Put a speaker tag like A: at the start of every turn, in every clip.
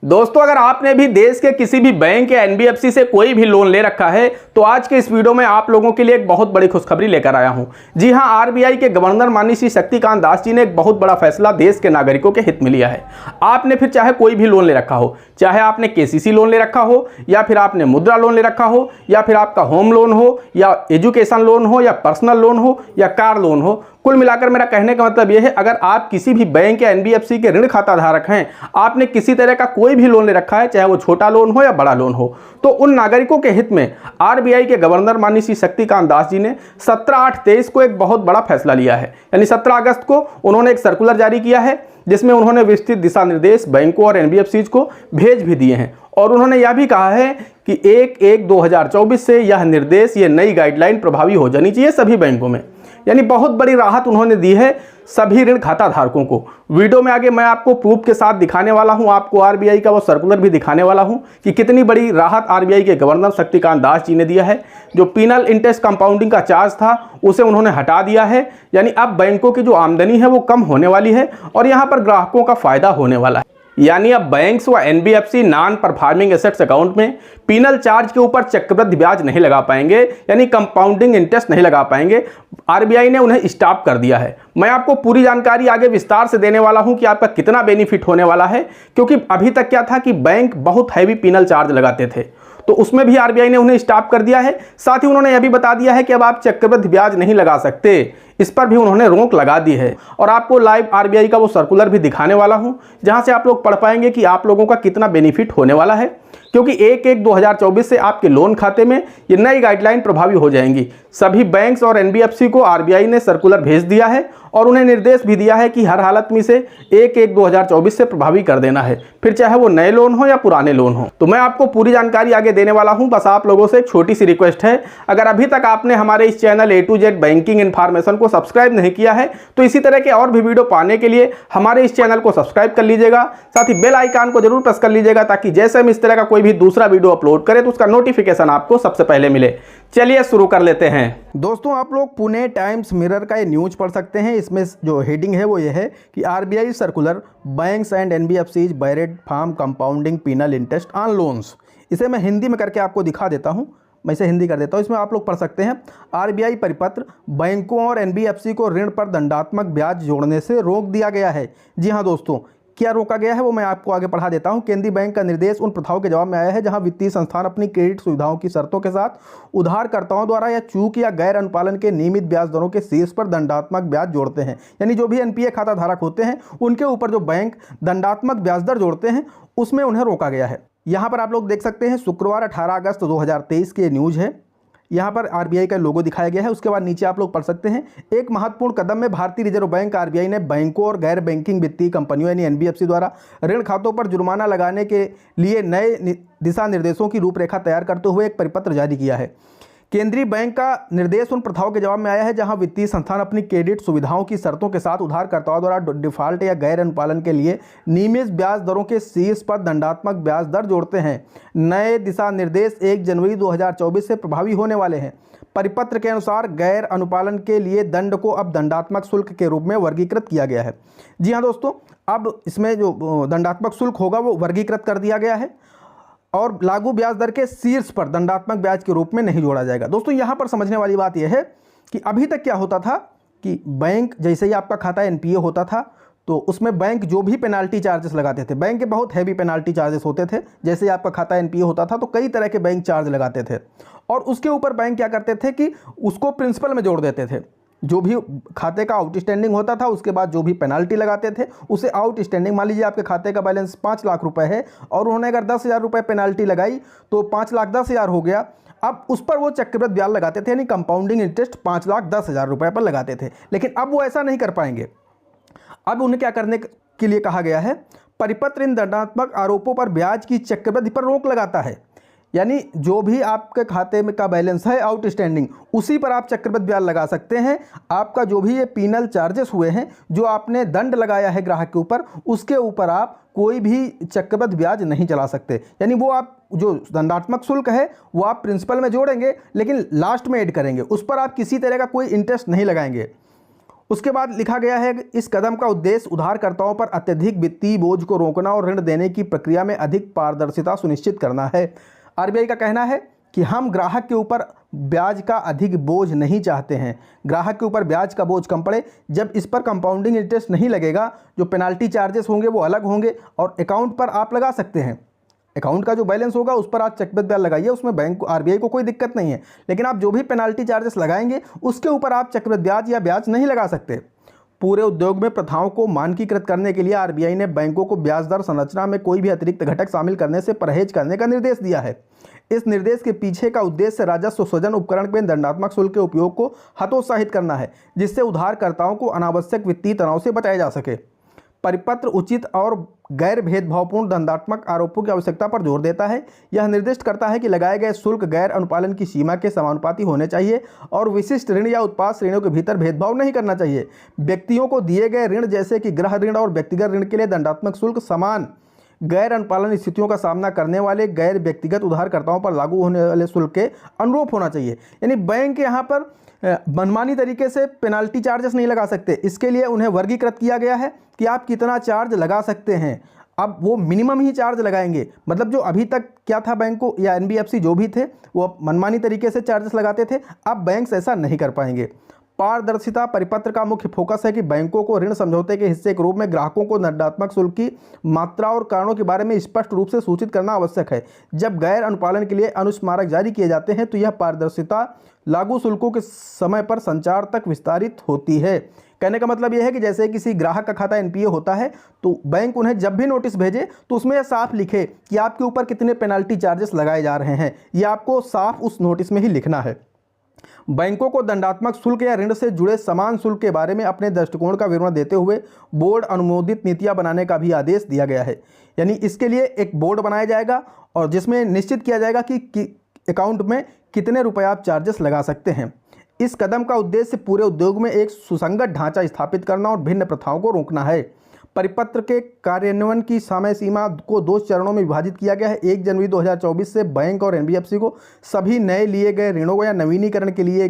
A: दोस्तों, अगर आपने भी देश के किसी भी बैंक या एनबीएफसी से कोई भी लोन ले रखा है तो आज के इस वीडियो में आप लोगों के लिए एक बहुत बड़ी खुशखबरी लेकर आया हूं। जी हां, आरबीआई के गवर्नर माननीय श्री शक्तिकांत दास जी ने एक बहुत बड़ा फैसला देश के नागरिकों के हित में लिया है। आपने फिर चाहे कोई भी लोन ले रखा हो, चाहे आपने केसीसी लोन ले रखा हो या फिर आपने मुद्रा लोन ले रखा हो या फिर आपका होम लोन हो या एजुकेशन लोन हो या पर्सनल लोन हो या कार लोन हो, कुल मिलाकर मेरा कहने का मतलब यह है, अगर आप किसी भी बैंक या एनबीएफसी के ऋण खाता धारक हैं, आपने किसी तरह का कोई भी लोन ले रखा है, चाहे वो छोटा लोन हो या बड़ा लोन हो, तो उन नागरिकों के हित में आरबीआई के गवर्नर माननीय श्री शक्तिकांत दास जी ने 17/8/23 को एक बहुत बड़ा फैसला लिया है। यानी 17 अगस्त को उन्होंने एक सर्कुलर जारी किया है जिसमें उन्होंने विस्तृत दिशा निर्देश बैंकों और एनबीएफसीज को भेज भी दिए हैं और उन्होंने यह भी कहा है कि 1/1/2024 से यह निर्देश, ये नई गाइडलाइन प्रभावी हो जानी चाहिए सभी बैंकों में। यानी बहुत बड़ी राहत उन्होंने दी है सभी ऋण खाता धारकों को। वीडियो में आगे मैं आपको प्रूफ के साथ दिखाने वाला हूं, आपको आरबीआई का वो सर्कुलर भी दिखाने वाला हूं कि कितनी बड़ी राहत आरबीआई के गवर्नर शक्तिकांत दास जी ने दिया है। जो पीनल इंटरेस्ट कंपाउंडिंग का चार्ज था उसे उन्होंने हटा दिया है। यानी अब बैंकों की जो आमदनी है वो कम होने वाली है और यहाँ पर ग्राहकों का फायदा होने वाला है। यानी अब बैंक्स व NBFC non performing assets account में पीनल चार्ज के ऊपर चक्रवृद्धि ब्याज नहीं लगा पाएंगे, यानी कंपाउंडिंग इंटरेस्ट नहीं लगा पाएंगे। आरबीआई ने उन्हें स्टॉप कर दिया है। मैं आपको पूरी जानकारी आगे विस्तार से देने वाला हूं कि आपका कितना बेनिफिट होने वाला है, क्योंकि अभी तक क्या था कि बैंक बहुत हैवी पीनल चार्ज लगाते थे, तो उसमें भी आरबीआई ने उन्हें स्टॉप कर दिया है। साथ ही उन्होंने यह भी बता दिया है कि अब आप चक्रवृद्धि ब्याज नहीं लगा सकते, इस पर भी उन्होंने रोक लगा दी है। और आपको लाइव आरबीआई का वो सर्कुलर भी दिखाने वाला हूं जहां से आप लोग पढ़ पाएंगे कि आप लोगों का कितना बेनिफिट होने वाला है, क्योंकि 1/1/2024 से आपके लोन खाते में ये नई गाइडलाइन प्रभावी हो जाएंगी। सभी बैंक्स और एनबीएफसी को आरबीआई ने सर्कुलर भेज दिया है और उन्हें निर्देश भी दिया है कि हर हालत में से 1/1/2024 से प्रभावी कर देना है, फिर चाहे वो नए लोन हो या पुराने लोन हो। तो मैं आपको पूरी जानकारी आगे देने वाला हूं। बस आप लोगों से एक छोटी सी रिक्वेस्ट है, अगर अभी तक आपने हमारे इस channel A to Z banking information को सब्सक्राइब नहीं किया है तो इसी तरह के और भी वीडियो पाने के लिए हमारे इस चैनल को सब्सक्राइब कर लीजिएगा। साथ ही बेल आइकन को जरूर प्रेस कर लीजिएगा ताकि जैसे हम इस तरह का कोई भी दूसरा वीडियो अपलोड करें तो उसका नोटिफिकेशन आपको सबसे पहले मिले। चलिए शुरू कर लेते हैं। दोस्तों, आप लोग पुणे टाइम्स मिरर का ये न्यूज़ पढ़ सकते हैं। इसमें जो हेडिंग है वो ये है कि RBI circular banks and NBFCs barred from compounding penal interest on loans. इसे मैं हिंदी में करके आपको दिखा देता हूँ। मैं इसे हिंदी कर देता हूँ। इसमें आप लोग पढ़ सकते हैं, आरबीआई परिपत्र, बैंकों और एनबीएफसी को ऋण पर दंडात्मक ब्याज जोड़ने से रोक दिया गया है। जी हाँ दोस्तों, क्या रोका गया है वो मैं आपको आगे पढ़ा देता हूं। केंद्रीय बैंक का निर्देश उन प्रथाओं के जवाब में आया है जहां वित्तीय संस्थान अपनी क्रेडिट सुविधाओं की शर्तों के साथ उधारकर्ताओं द्वारा या चूक या गैर अनुपालन के नियमित ब्याज दरों के शीर्ष पर दंडात्मक ब्याज जोड़ते हैं। यानी जो भी एनपीए खाता धारक होते हैं उनके ऊपर जो बैंक दंडात्मक ब्याज दर जोड़ते हैं उसमें उन्हें रोका गया है। यहाँ पर आप लोग देख सकते हैं, शुक्रवार 18 अगस्त 2023 की न्यूज़ है। यहाँ पर आरबीआई का लोगो दिखाया गया है। उसके बाद नीचे आप लोग पढ़ सकते हैं, एक महत्वपूर्ण कदम में भारतीय रिजर्व बैंक आरबीआई ने बैंकों और गैर बैंकिंग वित्तीय कंपनियों यानी एनबीएफसी द्वारा ऋण खातों पर जुर्माना लगाने के लिए नए दिशा निर्देशों की रूपरेखा तैयार करते हुए एक परिपत्र जारी किया है। केंद्रीय बैंक का निर्देश उन प्रथाओं के जवाब में आया है जहां वित्तीय संस्थान अपनी क्रेडिट सुविधाओं की शर्तों के साथ उधारकर्ताओं द्वारा डिफॉल्ट या गैर अनुपालन के लिए नियमित ब्याज दरों के शीर्ष पर दंडात्मक ब्याज दर जोड़ते हैं। नए दिशा निर्देश 1 जनवरी 2024 से प्रभावी होने वाले हैं। परिपत्र के अनुसार गैर अनुपालन के लिए दंड को अब दंडात्मक शुल्क के रूप में वर्गीकृत किया गया है। जी हाँ दोस्तों, अब इसमें जो दंडात्मक शुल्क होगा वो वर्गीकृत कर दिया गया है और लागू ब्याज दर के शीर्ष पर दंडात्मक ब्याज के रूप में नहीं जोड़ा जाएगा। दोस्तों, यहाँ पर समझने वाली बात यह है कि अभी तक क्या होता था कि बैंक जैसे ही आपका खाता एनपीए होता था तो उसमें बैंक जो भी पेनाल्टी चार्जेस लगाते थे, बैंक के बहुत हैवी पेनाल्टी चार्जेस होते थे। जैसे ही आपका खाता एनपीए होता था तो कई तरह के बैंक चार्ज लगाते थे और उसके ऊपर बैंक क्या करते थे कि उसको प्रिंसिपल में जोड़ देते थे। जो भी खाते का आउटस्टैंडिंग होता था उसके बाद जो भी पेनाल्टी लगाते थे उसे आउटस्टैंडिंग, मान लीजिए आपके खाते का बैलेंस 5 लाख रुपए है और उन्होंने अगर 10,000 रुपये पेनाल्टी लगाई तो 5,10,000 हो गया। अब उस पर वो चक्रवृद्धि ब्याज लगाते थे, यानी कंपाउंडिंग इंटरेस्ट 5,10,000 रुपये पर लगाते थे। लेकिन अब वो ऐसा नहीं कर पाएंगे। अब उन्हें क्या करने के लिए कहा गया है, परिपत्र इन दंडात्मक आरोपों पर ब्याज की चक्रवृद्धि पर रोक लगाता है। यानी जो भी आपके खाते में का बैलेंस है आउटस्टैंडिंग उसी पर आप चक्रवृद्धि ब्याज लगा सकते हैं। आपका जो भी ये पीनल चार्जेस हुए हैं, जो आपने दंड लगाया है ग्राहक के ऊपर, उसके ऊपर आप कोई भी चक्रवृद्धि ब्याज नहीं चला सकते। यानी वो आप जो दंडात्मक शुल्क है वो आप प्रिंसिपल में जोड़ेंगे लेकिन लास्ट में ऐड करेंगे, उस पर आप किसी तरह का कोई इंटरेस्ट नहीं लगाएंगे। उसके बाद लिखा गया है कि इस कदम का उद्देश्य उधारकर्ताओं पर अत्यधिक वित्तीय बोझ को रोकना और ऋण देने की प्रक्रिया में अधिक पारदर्शिता सुनिश्चित करना है। आरबीआई का कहना है कि हम ग्राहक के ऊपर ब्याज का अधिक बोझ नहीं चाहते हैं। ग्राहक के ऊपर ब्याज का बोझ कम पड़े, जब इस पर कंपाउंडिंग इंटरेस्ट नहीं लगेगा, जो पेनाल्टी चार्जेस होंगे वो अलग होंगे और अकाउंट पर आप लगा सकते हैं। अकाउंट का जो बैलेंस होगा उस पर आप चक्रवृद्धि ब्याज लगाइए, उसमें बैंक आरबीआई को कोई दिक्कत नहीं है। लेकिन आप जो भी पेनाल्टी चार्जेस लगाएंगे उसके ऊपर आप चक्रवृद्धि ब्याज या ब्याज नहीं लगा सकते। पूरे उद्योग में प्रथाओं को मानकीकृत करने के लिए आरबीआई ने बैंकों को ब्याज दर संरचना में कोई भी अतिरिक्त घटक शामिल करने से परहेज करने का निर्देश दिया है। इस निर्देश के पीछे का उद्देश्य राजस्व सृजन उपकरण में दंडात्मक शुल्क के उपयोग को हतोत्साहित करना है, जिससे उधारकर्ताओं को अनावश्यक वित्तीय तनाव से बचाया जा सके। परिपत्र उचित और गैर भेदभावपूर्ण दंडात्मक आरोपों की आवश्यकता पर जोर देता है। यह निर्दिष्ट करता है कि लगाए गए शुल्क गैर अनुपालन की सीमा के समानुपाती होने चाहिए और विशिष्ट ऋण या उत्पाद श्रेणियों के भीतर भेदभाव नहीं करना चाहिए। व्यक्तियों को दिए गए ऋण जैसे कि गृह ऋण और व्यक्तिगत ऋण के लिए दंडात्मक शुल्क समान गैर अनुपालन स्थितियों का सामना करने वाले गैर व्यक्तिगत उधारकर्ताओं पर लागू होने वाले शुल्क के अनुरूप होना चाहिए। यानी बैंक यहाँ पर मनमानी तरीके से पेनाल्टी चार्जेस नहीं लगा सकते। इसके लिए उन्हें वर्गीकृत किया गया है कि आप कितना चार्ज लगा सकते हैं। अब वो मिनिमम ही चार्ज लगाएंगे, मतलब जो अभी तक क्या था, बैंकों या एनबीएफसी जो भी थे वो मनमानी तरीके से चार्जेस लगाते थे। अब बैंक्स ऐसा नहीं कर पाएंगे। पारदर्शिता परिपत्र का मुख्य फोकस है कि बैंकों को ऋण समझौते के हिस्से के रूप में ग्राहकों को दंडात्मक शुल्क की मात्रा और कारणों के बारे में स्पष्ट रूप से सूचित करना आवश्यक है। जब गैर अनुपालन के लिए अनुस्मारक जारी किए जाते हैं तो यह पारदर्शिता लागू शुल्कों के समय पर संचार तक विस्तारित होती है। कहने का मतलब यह है कि जैसे किसी ग्राहक का खाता एनपीए होता है तो बैंक उन्हें जब भी नोटिस भेजे तो उसमें यह साफ लिखे कि आपके ऊपर कितने पेनाल्टी चार्जेस लगाए जा रहे हैं। यह आपको साफ उस नोटिस में ही लिखना है। बैंकों को दंडात्मक शुल्क या ऋण से जुड़े समान शुल्क के बारे में अपने दृष्टिकोण का विवरण देते हुए बोर्ड अनुमोदित नीतियां बनाने का भी आदेश दिया गया है। यानी इसके लिए एक बोर्ड बनाया जाएगा और जिसमें निश्चित किया जाएगा कि अकाउंट में कितने रुपए आप चार्जेस लगा सकते हैं। इस कदम का उद्देश्य पूरे उद्योग में एक सुसंगत ढांचा स्थापित करना और भिन्न प्रथाओं को रोकना है। परिपत्र के कार्यान्वयन की समय सीमा को 2 चरणों में विभाजित किया गया है। 1 जनवरी 2024 से बैंक और एनबीएफसी को सभी नए लिए गए ऋणों या नवीनीकरण के लिए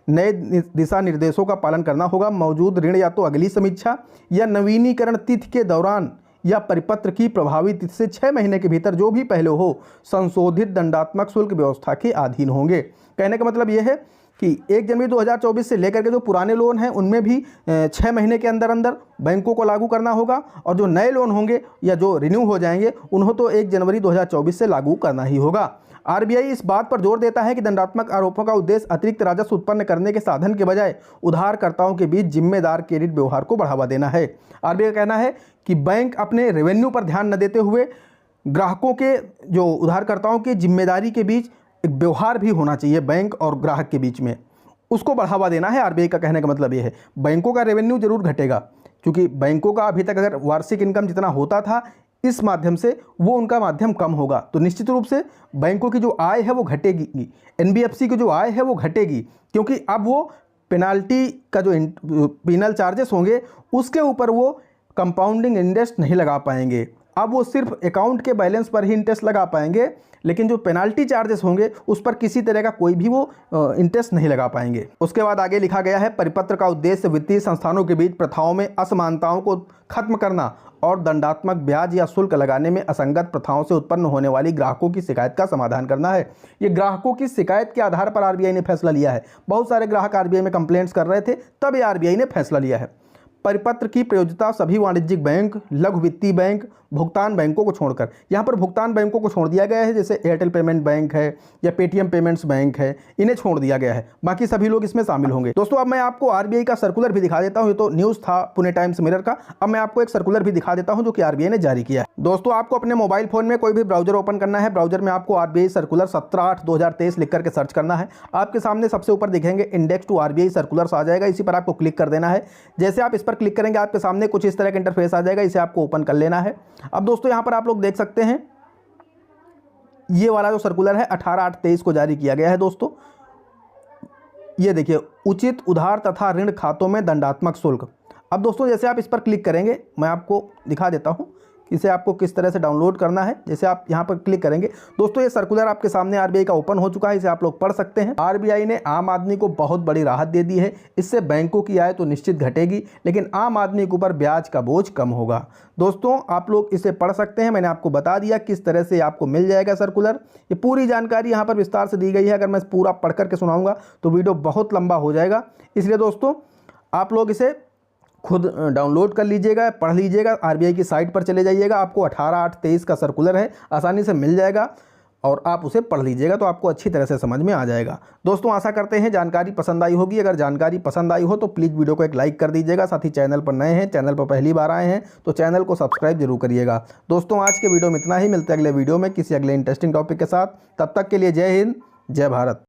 A: नए दिशा निर्देशों का पालन करना होगा। मौजूद ऋण या तो अगली समीक्षा या नवीनीकरण तिथि के दौरान या परिपत्र की प्रभावी तिथि से 6 महीने के भीतर जो भी पहले हो संशोधित दंडात्मक शुल्क व्यवस्था के अधीन होंगे। कहने का मतलब यह है कि 1 जनवरी 2024 से लेकर के जो पुराने लोन हैं उनमें भी 6 महीने के अंदर अंदर बैंकों को लागू करना होगा और जो नए लोन होंगे या जो रिन्यू हो जाएंगे उन्हें तो 1 जनवरी 2024 से लागू करना ही होगा। आरबीआई इस बात पर जोर देता है कि दंडात्मक आरोपों का उद्देश्य अतिरिक्त राजस्व उत्पन्न करने के साधन के बजाय उधारकर्ताओं के बीच जिम्मेदार क्रेडिट व्यवहार को बढ़ावा देना है। आरबीआई का कहना है कि बैंक अपने रेवेन्यू पर ध्यान न देते हुए ग्राहकों के जो उधारकर्ताओं के जिम्मेदारी के बीच एक व्यवहार भी होना चाहिए बैंक और ग्राहक के बीच में, उसको बढ़ावा देना है। आरबीआई का कहने का मतलब ये है बैंकों का रेवेन्यू जरूर घटेगा क्योंकि बैंकों का अभी तक अगर वार्षिक इनकम जितना होता था इस माध्यम से वो उनका माध्यम कम होगा तो निश्चित रूप से बैंकों की जो आय है वो घटेगी, एनबीएफसी की जो आय है वो घटेगी क्योंकि अब वो पेनाल्टी का जो पेनल चार्जेस होंगे उसके ऊपर वो कंपाउंडिंग इंटरेस्ट नहीं लगा पाएंगे। अब वो सिर्फ अकाउंट के बैलेंस पर ही इंटरेस्ट लगा पाएंगे, लेकिन जो पेनाल्टी चार्जेस होंगे उस पर किसी तरह का कोई भी वो इंटरेस्ट नहीं लगा पाएंगे। उसके बाद आगे लिखा गया है परिपत्र का उद्देश्य वित्तीय संस्थानों के बीच प्रथाओं में असमानताओं को खत्म करना और दंडात्मक ब्याज या शुल्क लगाने में असंगत प्रथाओं से उत्पन्न होने वाली ग्राहकों की शिकायत का समाधान करना है। ये ग्राहकों की शिकायत के आधार पर आरबीआई ने फैसला लिया है। बहुत सारे ग्राहक आरबीआई में कंप्लेंट्स कर रहे थे, तब ये आरबीआई ने फैसला लिया है। परिपत्र की प्रयोज्यता सभी वाणिज्यिक बैंक, लघु वित्तीय बैंक, भुगतान बैंकों को छोड़कर, यहाँ पर भुगतान बैंकों को छोड़ दिया गया है, जैसे एयरटेल पेमेंट बैंक है या पेटीएम पेमेंट्स बैंक है, इन्हें छोड़ दिया गया है। बाकी सभी लोग इसमें शामिल होंगे। दोस्तों अब मैं आपको आरबीआई का सर्कुलर भी दिखा देता हूँ। ये तो न्यूज़ था पुणे टाइम्स मिरर का, अब मैं आपको एक सर्कुलर भी दिखा देता हूँ जो कि आरबीआई ने जारी किया है। दोस्तों आपको अपने मोबाइल फोन में कोई भी ब्राउजर ओपन करना है, ब्राउजर में आपको आरबीआई सर्कुलर 17/8/2023 लिख करके सर्च करना है। आपके सामने सबसे ऊपर दिखेंगे इंडेक्स टू आरबीआई सर्कुलर्स आ जाएगा, इसी पर आपको क्लिक कर देना है। जैसे आप इस पर क्लिक करेंगे आपके सामने कुछ इस तरह का इंटरफेस आ जाएगा, इसे आपको ओपन कर लेना है। अब दोस्तों यहां पर आप लोग देख सकते हैं ये वाला जो सर्कुलर है 18/8/23 को जारी किया गया है। दोस्तों ये देखिए, उचित उधार तथा ऋण खातों में दंडात्मक शुल्क। अब दोस्तों जैसे आप इस पर क्लिक करेंगे, मैं आपको दिखा देता हूं
B: इसे आपको किस तरह से डाउनलोड करना है। जैसे आप यहाँ पर क्लिक करेंगे दोस्तों, ये सर्कुलर आपके सामने आरबीआई का ओपन हो चुका है, इसे आप लोग पढ़ सकते हैं। आरबीआई ने आम आदमी को बहुत बड़ी राहत दे दी है। इससे बैंकों की आय तो निश्चित घटेगी, लेकिन आम आदमी के ऊपर ब्याज का बोझ कम होगा। दोस्तों आप लोग इसे पढ़ सकते हैं, मैंने आपको बता दिया किस तरह से आपको मिल जाएगा सर्कुलर। ये पूरी जानकारी यहाँ पर विस्तार से दी गई है। अगर मैं पूरा पढ़ करके सुनाऊंगा तो वीडियो बहुत लंबा हो जाएगा, इसलिए दोस्तों आप लोग इसे खुद डाउनलोड कर लीजिएगा, पढ़ लीजिएगा। आरबीआई की साइट पर चले जाइएगा, आपको 18/8/23 का सर्कुलर है, आसानी से मिल जाएगा और आप उसे पढ़ लीजिएगा तो आपको अच्छी तरह से समझ में आ जाएगा। दोस्तों आशा करते हैं जानकारी पसंद आई होगी। अगर जानकारी पसंद आई हो तो प्लीज़ वीडियो को एक लाइक कर दीजिएगा। साथ ही चैनल पर नए हैं, चैनल पर पहली बार आए हैं तो चैनल को सब्सक्राइब जरूर करिएगा। दोस्तों आज के वीडियो में इतना ही, मिलते हैं अगले वीडियो में किसी अगले इंटरेस्टिंग टॉपिक के साथ। तब तक के लिए जय हिंद, जय भारत।